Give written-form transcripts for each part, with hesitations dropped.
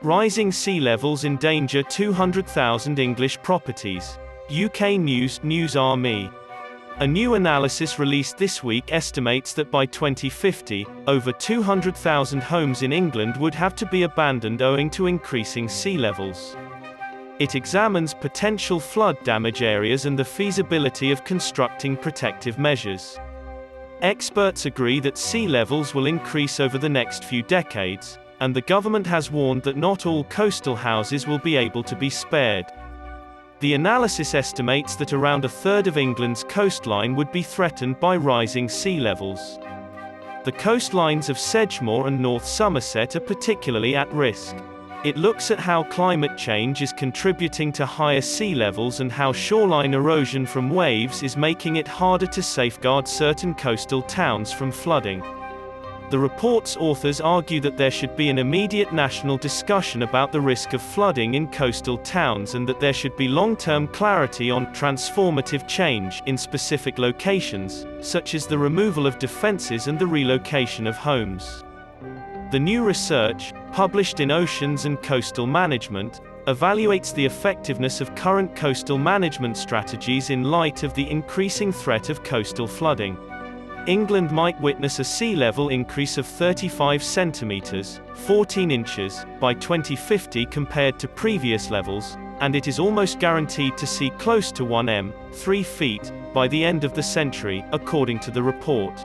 Rising sea levels endanger 200,000 English properties. UK NewsRme. A new analysis released this week estimates that by 2050, over 200,000 homes in England would have to be abandoned owing to increasing sea levels. It examines potential flood damage areas and the feasibility of constructing protective measures. Experts agree that sea levels will increase over the next few decades, and the government has warned that not all coastal houses will be able to be spared. The analysis estimates that around a third of England's coastline would be threatened by rising sea levels. The coastlines of Sedgemoor and North Somerset are particularly at risk. It looks at how climate change is contributing to higher sea levels and how shoreline erosion from waves is making it harder to safeguard certain coastal towns from flooding. The report's authors argue that there should be an immediate national discussion about the risk of flooding in coastal towns and that there should be long-term clarity on transformative change in specific locations, such as the removal of defences and the relocation of homes. The new research, published in Oceans and Coastal Management, evaluates the effectiveness of current coastal management strategies in light of the increasing threat of coastal flooding. England might witness a sea level increase of 35 centimetres, 14 inches, by 2050 compared to previous levels, and it is almost guaranteed to see close to 1 m, 3 feet, by the end of the century, according to the report.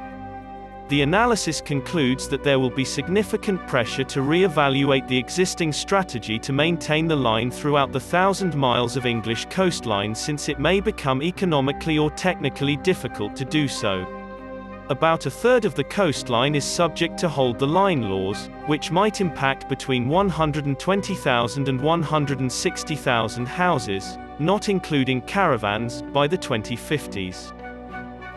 The analysis concludes that there will be significant pressure to re-evaluate the existing strategy to maintain the line throughout the 1,000 miles of English coastline, since it may become economically or technically difficult to do so. About a third of the coastline is subject to hold the line laws, which might impact between 120,000 and 160,000 houses, not including caravans, by the 2050s.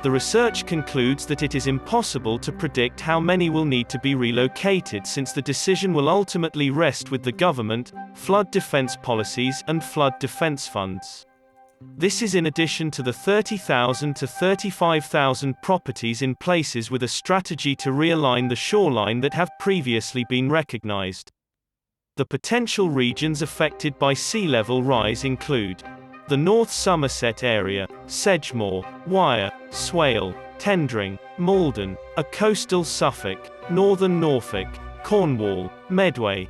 The research concludes that it is impossible to predict how many will need to be relocated, since the decision will ultimately rest with the government, flood defense policies, and flood defense funds. This is in addition to the 30,000 to 35,000 properties in places with a strategy to realign the shoreline that have previously been recognized. The potential regions affected by sea level rise include the North Somerset area, Sedgemoor, Wyre, Swale, Tendring, Malden, a coastal Suffolk, northern Norfolk, Cornwall, Medway,